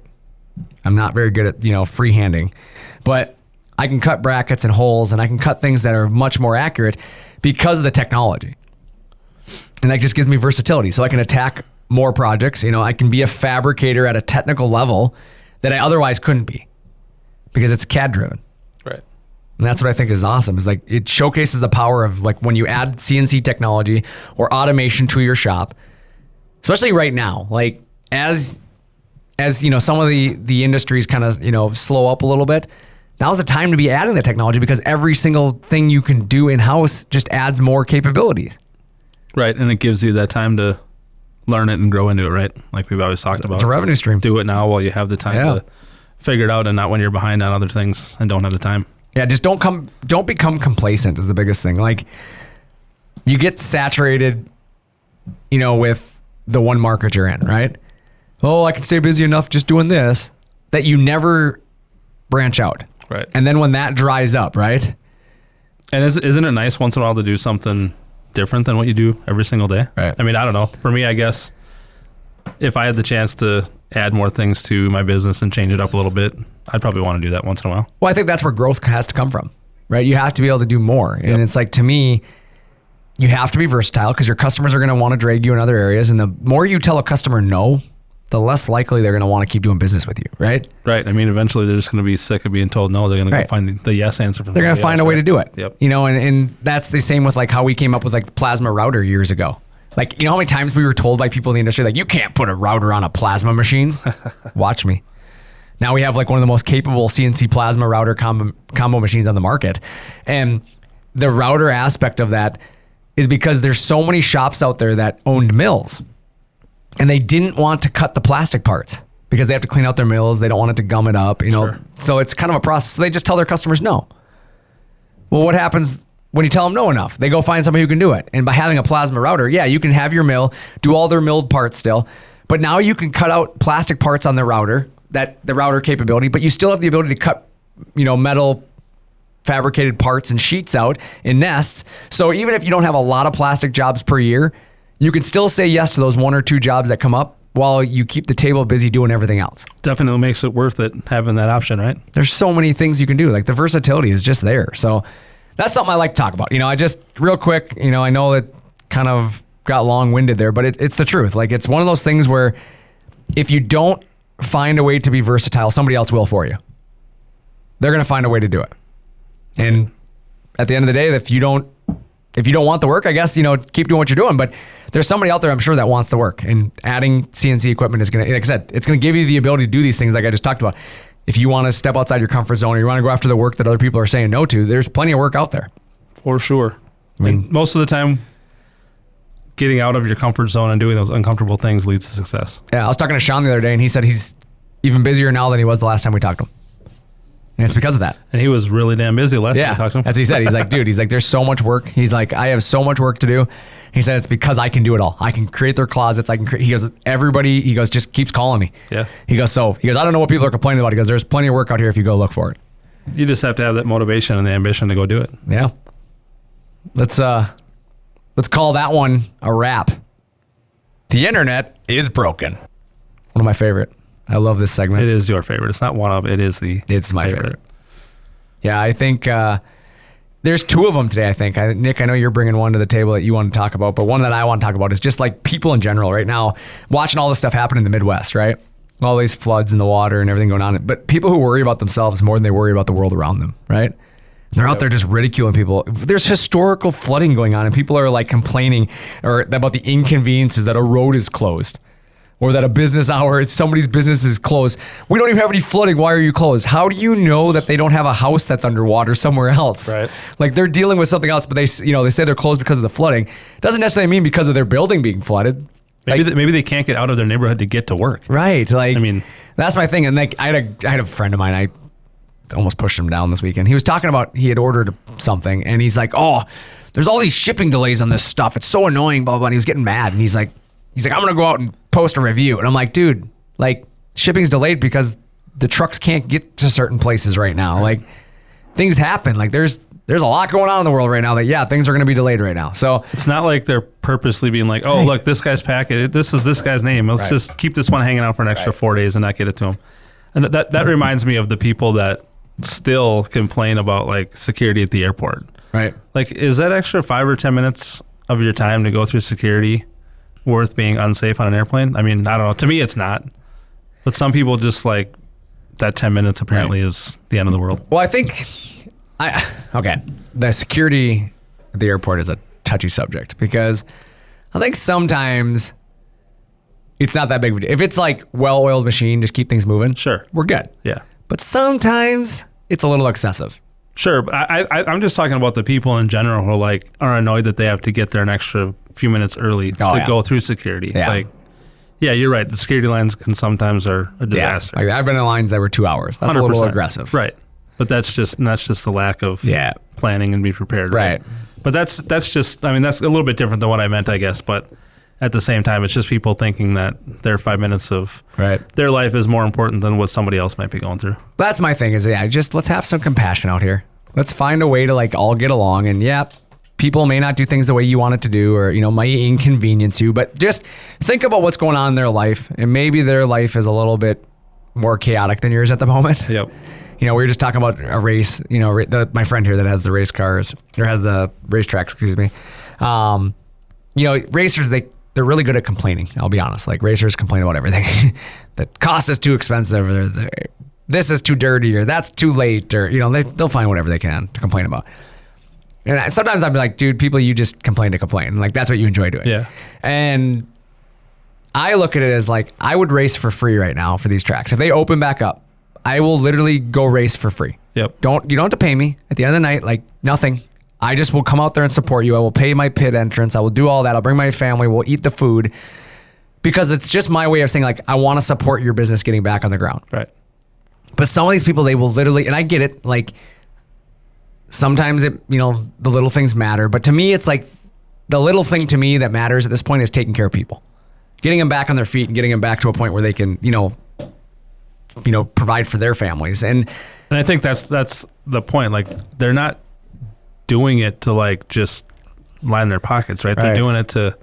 Speaker 1: I'm not very good at, freehanding, but I can cut brackets and holes and I can cut things that are much more accurate because of the technology. And that just gives me versatility. So I can attack more projects. I can be a fabricator at a technical level that I otherwise couldn't be because it's CAD driven.
Speaker 2: Right.
Speaker 1: And that's what I think is awesome, is like it showcases the power of like when you add CNC technology or automation to your shop, especially right now, like as some of the industries kind of, slow up a little bit. Now's the time to be adding the technology because every single thing you can do in-house just adds more capabilities.
Speaker 2: Right. And it gives you that time to learn it and grow into it, right? Like we've always talked about.
Speaker 1: It's a revenue stream.
Speaker 2: Do it now while you have the time to figure it out and not when you're behind on other things and don't have the time.
Speaker 1: Yeah, just don't become complacent is the biggest thing. Like you get saturated, with the one market you're in, right? Oh, I can stay busy enough just doing this that you never branch out.
Speaker 2: Right.
Speaker 1: And then when that dries up, right?
Speaker 2: And isn't it nice once in a while to do something different than what you do every single day?
Speaker 1: Right.
Speaker 2: I mean, I don't know. For me, I guess if I had the chance to add more things to my business and change it up a little bit, I'd probably want to do that once in a while.
Speaker 1: Well, I think that's where growth has to come from, right? You have to be able to do more. And it's like, to me, you have to be versatile because your customers are going to want to drag you in other areas. And the more you tell a customer no, the less likely they're going to want to keep doing business with you, right?
Speaker 2: Right. I mean, eventually they're just going to be sick of being told no. They're going to go find the yes answer from
Speaker 1: They're going to find a way to do it.
Speaker 2: Yep.
Speaker 1: And that's the same with like how we came up with like the plasma router years ago. Like, how many times we were told by people in the industry, like, you can't put a router on a plasma machine. Watch me. Now we have like one of the most capable CNC plasma router combo machines on the market. And the router aspect of that is because there's so many shops out there that owned mills and they didn't want to cut the plastic parts because they have to clean out their mills. They don't want it to gum it up,
Speaker 2: Sure.
Speaker 1: So it's kind of a process. So they just tell their customers no. Well, what happens when you tell them no enough? They go find somebody who can do it. And by having a plasma router, yeah, you can have your mill do all their milled parts still, but now you can cut out plastic parts on the router, the router capability, but you still have the ability to cut, metal fabricated parts and sheets out in nests. So even if you don't have a lot of plastic jobs per year, you can still say yes to those one or two jobs that come up while you keep the table busy doing everything else.
Speaker 2: Definitely makes it worth it having that option, right?
Speaker 1: There's so many things you can do. Like the versatility is just there. So that's something I like to talk about. I just real quick, I know it kind of got long-winded there, but it's the truth. Like it's one of those things where if you don't find a way to be versatile, somebody else will for you. They're going to find a way to do it. And at the end of the day, if you don't want the work, I guess, keep doing what you're doing. But there's somebody out there, I'm sure, that wants the work. And adding CNC equipment is going to, like I said, it's going to give you the ability to do these things like I just talked about. If you want to step outside your comfort zone or you want to go after the work that other people are saying no to, there's plenty of work out there.
Speaker 2: For sure. I mean, most of the time, getting out of your comfort zone and doing those uncomfortable things leads to success.
Speaker 1: Yeah, I was talking to Sean the other day, and he said he's even busier now than he was the last time we talked to him. And it's because of that.
Speaker 2: And he was really damn busy last time we talked to him.
Speaker 1: That's what he said. He's like, dude, there's so much work. He's like, I have so much work to do. He said, it's because I can do it all. I can create their closets. He goes, everybody, just keeps calling me.
Speaker 2: Yeah.
Speaker 1: He goes, I don't know what people are complaining about. He goes, there's plenty of work out here if you go look for it.
Speaker 2: You just have to have that motivation and the ambition to go do it.
Speaker 1: Yeah. Let's call that one a wrap. The internet is broken. One of my favorite. I love this segment.
Speaker 2: It is your favorite. It's not one of, it's
Speaker 1: my favorite. Yeah, I think there's two of them today, I think. Nick, I know you're bringing one to the table that you want to talk about, but one that I want to talk about is just like people in general right now, watching all this stuff happen in the Midwest, right? All these floods in the water and everything going on. But people who worry about themselves more than they worry about the world around them, right? They're out there just ridiculing people. There's historical flooding going on and people are like complaining about the inconveniences that a road is closed or that a business hour, somebody's business is closed. We don't even have any flooding. Why are you closed? How do you know that they don't have a house that's underwater somewhere else?
Speaker 2: Right.
Speaker 1: Like they're dealing with something else, but they say they're closed because of the flooding. It doesn't necessarily mean because of their building being flooded.
Speaker 2: Maybe they can't get out of their neighborhood to get to work.
Speaker 1: Right. Like, I mean, that's my thing. And like, I had a friend of mine, I almost pushed him down this weekend. He was talking about, he had ordered something and he's like, oh, there's all these shipping delays on this stuff. It's so annoying, blah, blah, blah. And he was getting mad. And he's like, I'm going to go out and post a review. And I'm like, dude, like shipping's delayed because the trucks can't get to certain places right now. Like things happen. Like there's a lot going on in the world right now that, things are going to be delayed right now. So
Speaker 2: it's not like they're purposely being like, oh, look, this guy's packet. This is this guy's name. Let's just keep this one hanging out for an extra 4 days and not get it to him. And that reminds me of the people that still complain about like security at the airport.
Speaker 1: Right.
Speaker 2: Like, is that extra 5 or 10 minutes of your time to go through security worth being unsafe on an airplane? I mean, I don't know. To me, it's not. But some people just like that 10 minutes apparently is the end of the world.
Speaker 1: Well, I think, the security at the airport is a touchy subject because I think sometimes it's not that big of a deal. If it's like well-oiled machine, just keep things moving.
Speaker 2: Sure.
Speaker 1: We're good.
Speaker 2: Yeah.
Speaker 1: But sometimes it's a little excessive.
Speaker 2: Sure, but I'm just talking about the people in general who are annoyed that they have to get there an extra few minutes early to go through security.
Speaker 1: Yeah.
Speaker 2: Like, yeah, you're right. The security lines can sometimes are a disaster.
Speaker 1: Yeah. Like I've been in lines that were 2 hours. That's 100%. A little aggressive.
Speaker 2: Right. But that's just the lack of planning and be prepared.
Speaker 1: Right.
Speaker 2: But that's just, I mean, that's a little bit different than what I meant, I guess. But at the same time, it's just people thinking that their 5 minutes of their life is more important than what somebody else might be going through.
Speaker 1: That's my thing is, just let's have some compassion out here. Let's find a way to like all get along. And people may not do things the way you want it to do or, might inconvenience you. But just think about what's going on in their life. And maybe their life is a little bit more chaotic than yours at the moment.
Speaker 2: Yep.
Speaker 1: We were just talking about a race, my friend here that has the race cars, or has the racetracks, excuse me. Racers, they're really good at complaining. I'll be honest. Like racers complain about everything. The cost is too expensive, or this is too dirty, or that's too late, or they'll find whatever they can to complain about. And sometimes I'm like, dude, people, you just complain to complain. Like that's what you enjoy doing.
Speaker 2: Yeah.
Speaker 1: And I look at it as like I would race for free right now for these tracks. If they open back up, I will literally go race for free.
Speaker 2: Yep.
Speaker 1: You don't have to pay me at the end of the night. Like nothing. I just will come out there and support you. I will pay my pit entrance. I will do all that. I'll bring my family. We'll eat the food because it's just my way of saying like, I want to support your business getting back on the ground.
Speaker 2: Right.
Speaker 1: But some of these people, they will literally, and I get it. Like sometimes the little things matter, but to me, it's like the little thing to me that matters at this point is taking care of people, getting them back on their feet and getting them back to a point where they can, provide for their families. And
Speaker 2: I think that's the point. Like they're not doing it to like just line their pockets, right? They're doing it to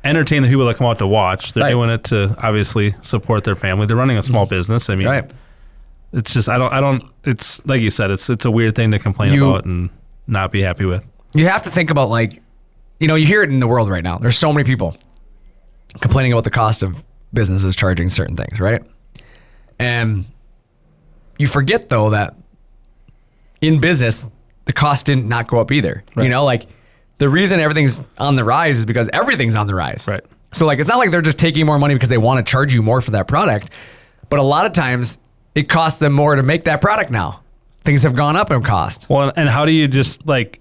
Speaker 2: entertain the people that come out to watch. They're
Speaker 1: Right.
Speaker 2: doing it to obviously support their family. They're running a small business. I mean,
Speaker 1: Right.
Speaker 2: it's just I don't. It's like you said. It's a weird thing to complain about and not be happy with.
Speaker 1: You have to think about, like, you know, you hear it in the world right now. There's so many people complaining about the cost of businesses charging certain things, right? And you forget, though, that in business, the cost did not go up either.
Speaker 2: Right.
Speaker 1: You know, like, the reason everything's on the rise is because everything's on the rise.
Speaker 2: Right.
Speaker 1: So, like, it's not like they're just taking more money because they want to charge you more for that product. But a lot of times, it costs them more to make that product now. Things have gone up in cost.
Speaker 2: Well, and how do you just like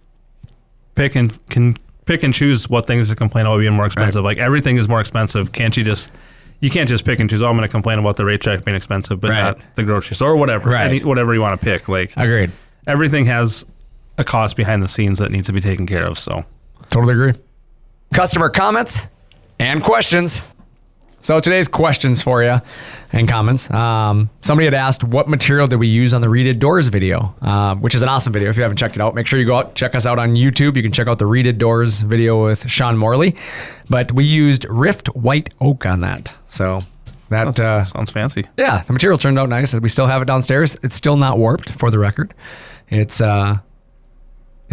Speaker 2: pick and choose what things to complain about being more expensive?
Speaker 1: Right.
Speaker 2: Like everything is more expensive. You can't just pick and choose. Oh, I'm going to complain about the racetrack being expensive, but
Speaker 1: Right.
Speaker 2: not the grocery store or whatever.
Speaker 1: Right.
Speaker 2: Whatever you want to pick. Like
Speaker 1: Agreed.
Speaker 2: everything has a cost behind the scenes that needs to be taken care of. So
Speaker 1: Totally agree. Customer comments and questions. So today's questions for you and comments. Somebody had asked, what material did we use on the Redid Doors video, which is an awesome video. If you haven't checked it out, make sure you go out, check us out on YouTube. You can check out the Redid Doors video with Sean Morley. But we used Rift White Oak on that. So that...
Speaker 2: sounds fancy.
Speaker 1: yeah, the material turned out nice. We still have it downstairs. It's still not warped, for the record.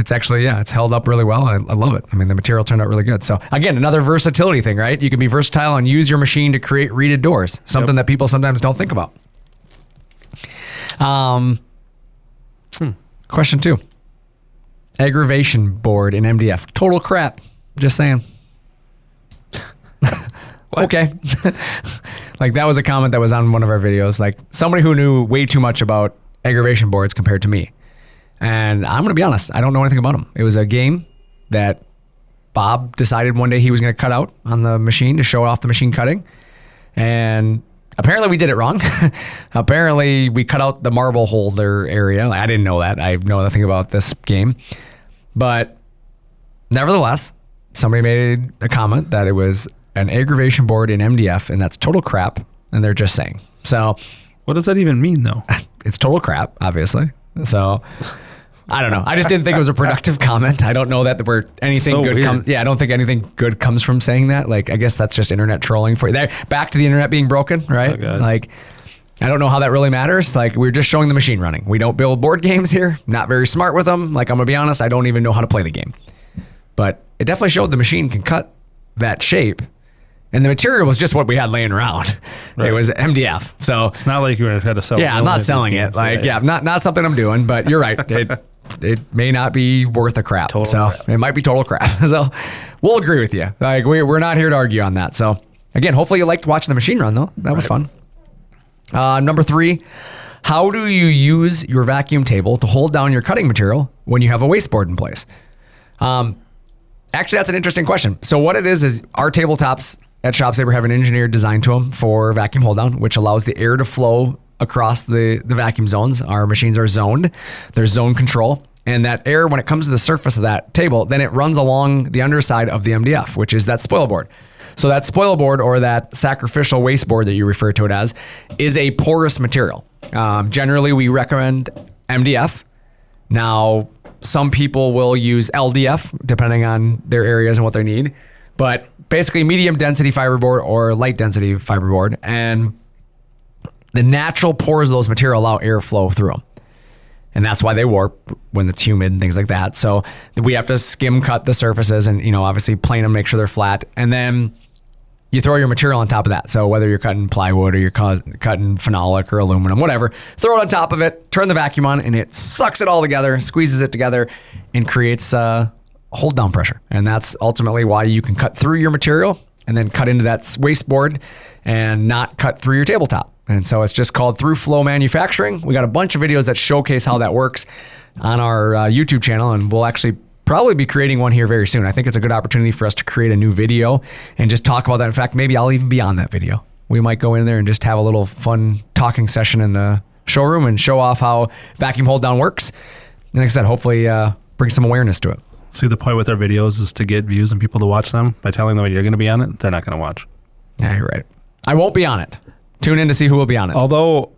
Speaker 1: It's actually, it's held up really well. I love it. I mean, the material turned out really good. So again, another versatility thing, right? You can be versatile and use your machine to create Redid doors, something that people sometimes don't think about. Question 2. Aggravation board in MDF. Total crap. Just saying. Okay. Like, that was a comment that was on one of our videos. Like, somebody who knew way too much about aggravation boards compared to me. And I'm going to be honest, I don't know anything about them. It was a game that Bob decided one day he was going to cut out on the machine to show off the machine cutting. And apparently we did it wrong. Apparently we cut out the marble holder area. I didn't know that. I know nothing about this game. But nevertheless, somebody made a comment that it was an aggravation board in MDF, and that's total crap. And they're just saying. So
Speaker 2: What does that even mean, though?
Speaker 1: it's total crap, obviously. So I don't know. I just didn't think it was a productive comment. I don't know that anything
Speaker 2: So
Speaker 1: good
Speaker 2: weird.
Speaker 1: comes. Yeah, I don't think anything good comes from saying that. Like, I guess that's just internet trolling for you. There, back to the internet being broken, right?
Speaker 2: Oh, God.
Speaker 1: Like, I don't know how that really matters. Like, we're just showing the machine running. We don't build board games here. Not very smart with them. Like, I'm gonna be honest, I don't even know how to play the game. But it definitely showed the machine can cut that shape. And the material was just what we had laying around.
Speaker 2: Right.
Speaker 1: It was MDF. So
Speaker 2: It's not like you were going to try to sell.
Speaker 1: yeah, I'm not selling it. Like, not something I'm doing, but you're right. It may not be worth a crap.
Speaker 2: Total crap.
Speaker 1: It might be total crap. So we'll agree with you. Like, we're not here to argue on that. So again, hopefully you liked watching the machine run, though. That was fun. Number 3, how do you use your vacuum table to hold down your cutting material when you have a wasteboard in place? Actually, that's an interesting question. So what it is our tabletops at ShopSabre have an engineered design to them for vacuum hold down, which allows the air to flow across the vacuum zones. Our machines are zoned. There's zone control. And that air, when it comes to the surface of that table, then it runs along the underside of the MDF, which is that spoil board. So that spoil board, or that sacrificial waste board that you refer to it as, is a porous material. Generally, we recommend MDF. Now, some people will use LDF depending on their areas and what they need, but basically medium density fiberboard or light density fiberboard. And the natural pores of those material allow airflow through them. And that's why they warp when it's humid and things like that. So we have to skim cut the surfaces and, obviously plane them, make sure they're flat. And then you throw your material on top of that. So whether you're cutting plywood or you're cutting phenolic or aluminum, whatever, throw it on top of it, turn the vacuum on, and it sucks it all together, squeezes it together, and creates hold down pressure. And that's ultimately why you can cut through your material and then cut into that waste board and not cut through your tabletop. And so it's just called through flow manufacturing. We got a bunch of videos that showcase how that works on our YouTube channel, and we'll actually probably be creating one here very soon. I think it's a good opportunity for us to create a new video and just talk about that. In fact, maybe I'll even be on that video. We might go in there and just have a little fun talking session in the showroom and show off how vacuum hold down works. And like I said, hopefully bring some awareness to it.
Speaker 2: See, the point with our videos is to get views and people to watch them. By telling them you're going to be on it, they're not going to watch.
Speaker 1: Yeah, you're right. I won't be on it. Tune in to see who will be on it.
Speaker 2: Although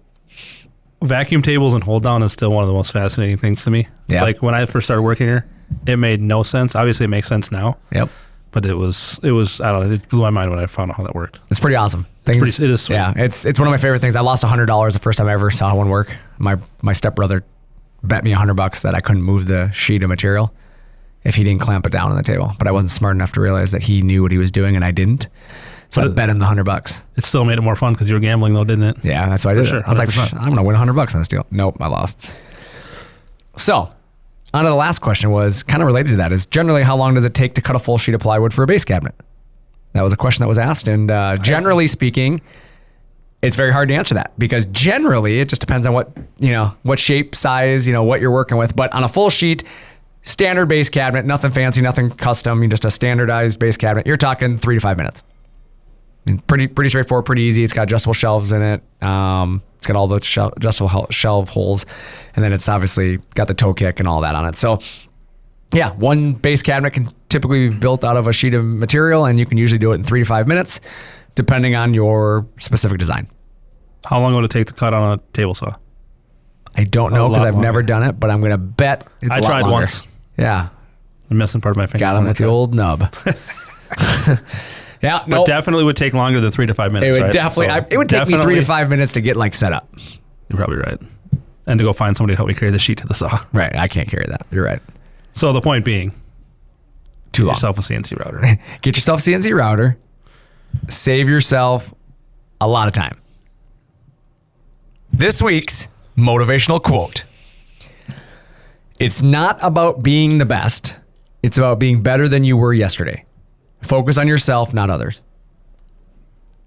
Speaker 2: vacuum tables and hold down is still one of the most fascinating things to me.
Speaker 1: Yeah.
Speaker 2: Like when I first started working here, it made no sense. Obviously, it makes sense now.
Speaker 1: Yep.
Speaker 2: But it was I don't know, it blew my mind when I found out how that worked.
Speaker 1: It's pretty awesome.
Speaker 2: It is sweet.
Speaker 1: Yeah, it's one of my favorite things. I lost $100 the first time I ever saw one work. My stepbrother bet me $100 that I couldn't move the sheet of material if he didn't clamp it down on the table. But I wasn't smart enough to realize that he knew what he was doing and I didn't. So I bet him the $100.
Speaker 2: It still made it more fun because you were gambling though, didn't it?
Speaker 1: Yeah, that's why I did it. I was like, I'm going to win $100 on this deal. Nope, I lost. So on to the last question was kind of related to that is generally how long does it take to cut a full sheet of plywood for a base cabinet? That was a question that was asked. And generally speaking, it's very hard to answer that because generally it just depends on what shape, size, what you're working with. But on a full sheet, standard base cabinet, nothing fancy, nothing custom, just a standardized base cabinet, you're talking 3 to 5 minutes. And pretty straightforward, pretty easy. It's got adjustable shelves in it. It's got all the adjustable shelf holes. And then it's obviously got the toe kick and all that on it. So yeah, one base cabinet can typically be built out of a sheet of material and you can usually do it in 3 to 5 minutes depending on your specific design.
Speaker 2: How long would it take to cut on a table saw?
Speaker 1: I don't know because I've never done it, but I'm going to bet it's a lot longer. I tried once. Yeah.
Speaker 2: I'm missing part of my finger.
Speaker 1: Got him with the old nub. Yeah,
Speaker 2: but definitely would take longer than 3 to 5 minutes.
Speaker 1: It would definitely. It would take me 3 to 5 minutes to get set up.
Speaker 2: You're probably right, and to go find somebody to help me carry the sheet to the saw.
Speaker 1: Right, I can't carry that. You're right.
Speaker 2: So the point being,
Speaker 1: get
Speaker 2: yourself a CNC router.
Speaker 1: Get yourself a CNC router. Save yourself a lot of time. This week's motivational quote. It's not about being the best. It's about being better than you were yesterday. Focus on yourself, not others.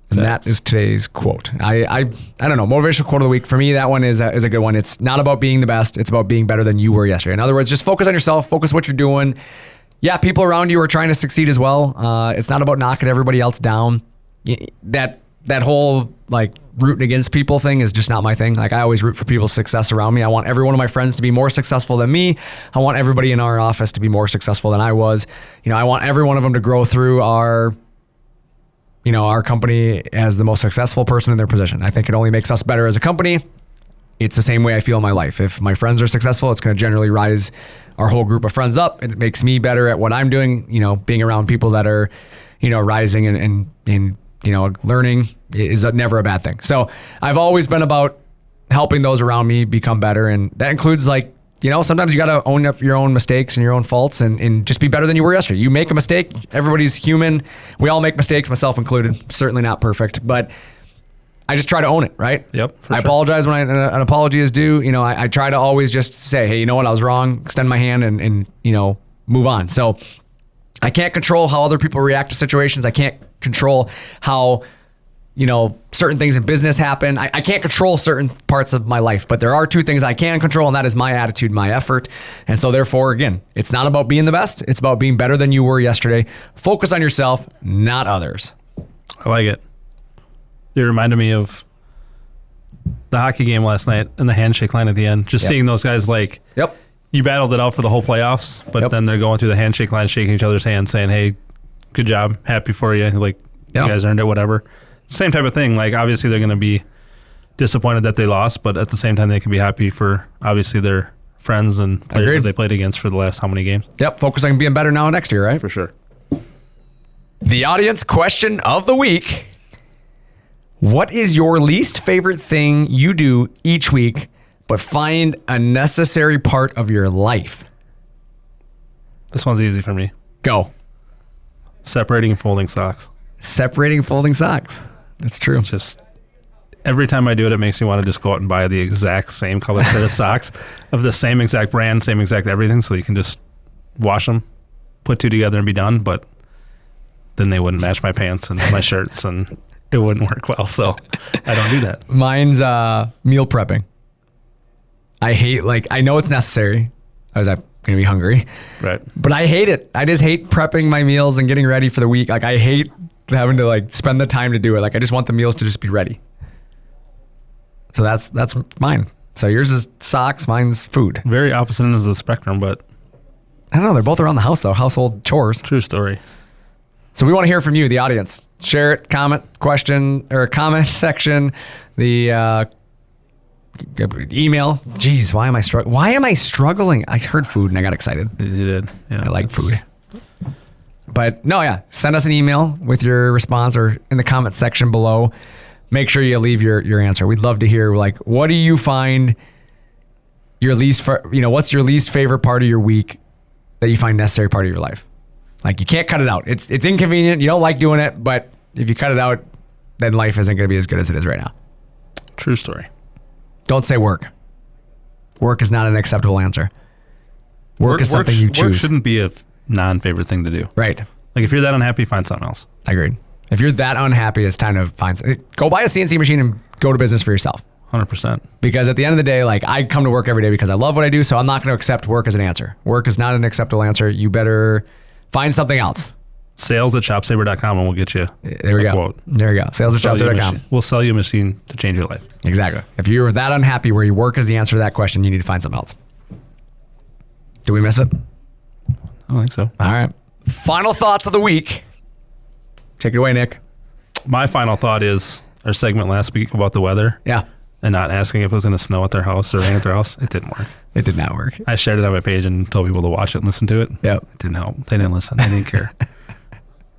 Speaker 1: And that is today's quote. I don't know. Motivational quote of the week. For me, that one is a good one. It's not about being the best. It's about being better than you were yesterday. In other words, just focus on yourself. Focus what you're doing. Yeah, people around you are trying to succeed as well. It's not about knocking everybody else down. That whole rooting against people thing is just not my thing. I always root for people's success around me. I want every one of my friends to be more successful than me. I want everybody in our office to be more successful than I was. I want every one of them to grow through our company as the most successful person in their position. I think it only makes us better as a company. It's the same way I feel in my life. If my friends are successful, it's going to generally rise our whole group of friends up. It makes me better at what I'm doing. Being around people that are, rising and learning is never a bad thing. So I've always been about helping those around me become better. And that includes sometimes you got to own up your own mistakes and your own faults and just be better than you were yesterday. You make a mistake. Everybody's human. We all make mistakes, myself included. Certainly not perfect, but I just try to own it, right?
Speaker 2: Yep.
Speaker 1: I apologize when an apology is due. I try to always just say, hey, you know what? I was wrong. Extend my hand and move on. So I can't control how other people react to situations. I can't control how certain things in business happen. I can't control certain parts of my life, but there are 2 things I can control, and that is my attitude, my effort. And so therefore, again, it's not about being the best. It's about being better than you were yesterday. Focus on yourself, not others.
Speaker 2: I like it. It reminded me of the hockey game last night and the handshake line at the end. Just seeing those guys
Speaker 1: Yep.
Speaker 2: You battled it out for the whole playoffs, but then they're going through the handshake line, shaking each other's hands, saying, hey, good job, happy for you. You guys earned it, whatever. Same type of thing. Obviously they're going to be disappointed that they lost, but at the same time they can be happy for obviously their friends and players that they played against for the last how many games.
Speaker 1: Yep. Focus on being better now next year, right?
Speaker 2: For sure.
Speaker 1: The audience question of the week. What is your least favorite thing you do each week, but find a necessary part of your life?
Speaker 2: This one's easy for me.
Speaker 1: Go.
Speaker 2: Separating and folding socks.
Speaker 1: Separating and folding socks. That's true.
Speaker 2: Just every time I do it, it makes me want to just go out and buy the exact same color set of socks of the same exact brand, same exact everything, so you can just wash them, put 2 together and be done. But then they wouldn't match my pants and my shirts and it wouldn't work well. So I don't do that.
Speaker 1: Mine's meal prepping. I hate, I know it's necessary. I was going to be hungry.
Speaker 2: Right.
Speaker 1: But I hate it. I just hate prepping my meals and getting ready for the week. I hate having to spend the time to do it. I just want the meals to just be ready. So that's mine. So yours is socks, mine's food.
Speaker 2: Very opposite ends of the spectrum, but
Speaker 1: I don't know. They're both around the house though. Household chores.
Speaker 2: True story.
Speaker 1: So we want to hear from you, the audience. Share it, comment section, the email. Jeez, why am I struggling? I heard food and I got excited.
Speaker 2: You did. Yeah.
Speaker 1: I like food. But no, yeah, send us an email with your response or in the comment section below. Make sure you leave your answer. We'd love to hear, like, what do you find what's your least favorite part of your week that you find necessary part of your life? Like, you can't cut it out. It's inconvenient. You don't like doing it, but if you cut it out, then life isn't going to be as good as it is right now.
Speaker 2: True story.
Speaker 1: Don't say work. Work is not an acceptable answer. Work is something you choose.
Speaker 2: Work shouldn't be a non-favorite thing to do.
Speaker 1: Right.
Speaker 2: Like, if you're that unhappy, find something else.
Speaker 1: Agreed. If you're that unhappy, it's time to go buy a CNC machine and go to business for yourself.
Speaker 2: 100%.
Speaker 1: Because at the end of the day, like, I come to work every day because I love what I do, so I'm not going to accept work as an answer. Work is not an acceptable answer. You better find something else.
Speaker 2: Sales@ShopSabre.com and we'll get you
Speaker 1: there we go. Quote. There we go. Sales@ShopSabre.com.
Speaker 2: We'll sell you a machine to change your life.
Speaker 1: Exactly. If you're that unhappy where your work is the answer to that question, you need to find something else. Do we miss it?
Speaker 2: I don't think so.
Speaker 1: All right. Final thoughts of the week. Take it away, Nick.
Speaker 2: My final thought is our segment last week about the weather.
Speaker 1: Yeah.
Speaker 2: And not asking if it was going to snow at their house or rain at their house. It didn't work.
Speaker 1: It did not work.
Speaker 2: I shared it on my page and told people to watch it and listen to it.
Speaker 1: Yep.
Speaker 2: It didn't help. They didn't listen. They didn't care.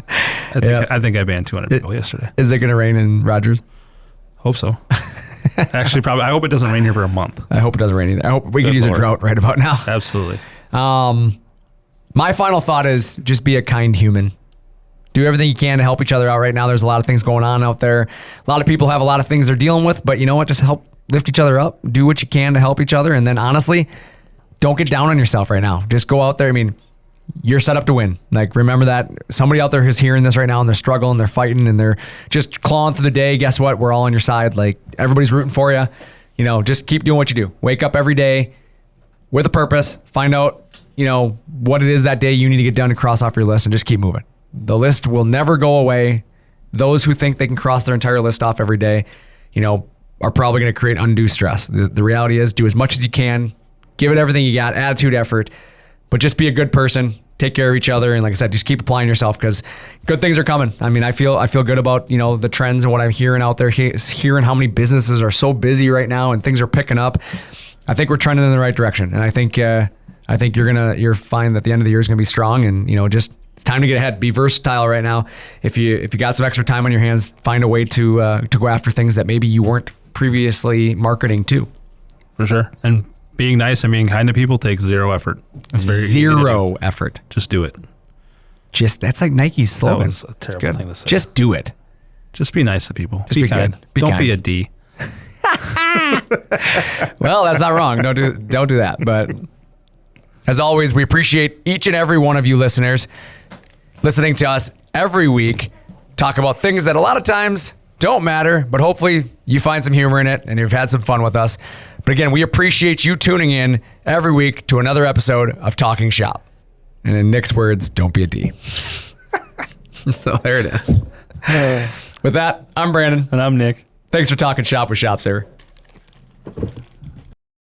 Speaker 2: I think I banned 200 people yesterday.
Speaker 1: Is it going to rain in Rogers?
Speaker 2: Hope so. Actually, probably. I hope it doesn't rain here for a month.
Speaker 1: I hope it doesn't rain either. I hope we could use a drought right about now.
Speaker 2: Absolutely.
Speaker 1: My final thought is just be a kind human. Do everything you can to help each other out right now. There's a lot of things going on out there. A lot of people have a lot of things they're dealing with, but you know what? Just help lift each other up. Do what you can to help each other. And then honestly, don't get down on yourself right now. Just go out there. I mean, you're set up to win. Like, remember that somebody out there who's hearing this right now and they're struggling, they're fighting, and they're just clawing through the day. Guess what? We're all on your side. Like, everybody's rooting for you. You know, just keep doing what you do. Wake up every day with a purpose. Find out, what it is that day you need to get done to cross off your list, and just keep moving. The list will never go away. Those who think they can cross their entire list off every day, are probably going to create undue stress. The reality is, do as much as you can, give it everything you got, attitude, effort, but just be a good person, take care of each other. And like I said, just keep applying yourself because good things are coming. I mean, I feel good about, the trends and what I'm hearing out there, hearing how many businesses are so busy right now and things are picking up. I think we're trending in the right direction. And I think you're fine that the end of the year is going to be strong, and, just it's time to get ahead. Be versatile right now. If you got some extra time on your hands, find a way to go after things that maybe you weren't previously marketing to.
Speaker 2: For sure. And being nice and being kind to people takes zero effort. It's very
Speaker 1: zero effort.
Speaker 2: Just do it.
Speaker 1: That's like Nike's slogan.
Speaker 2: That was a terrible thing to say.
Speaker 1: Just do it.
Speaker 2: Just be nice to people.
Speaker 1: Just be
Speaker 2: kind.
Speaker 1: Good.
Speaker 2: Don't be a D.
Speaker 1: Well, that's not wrong. Don't do that. But as always, we appreciate each and every one of you listeners listening to us every week talk about things that a lot of times don't matter, but hopefully you find some humor in it and you've had some fun with us. But again, we appreciate you tuning in every week to another episode of Talkin Shop. And in Nick's words, don't be a D. So there it is. With that, I'm Brandon.
Speaker 2: And I'm Nick.
Speaker 1: Thanks for Talkin Shop with ShopSabre.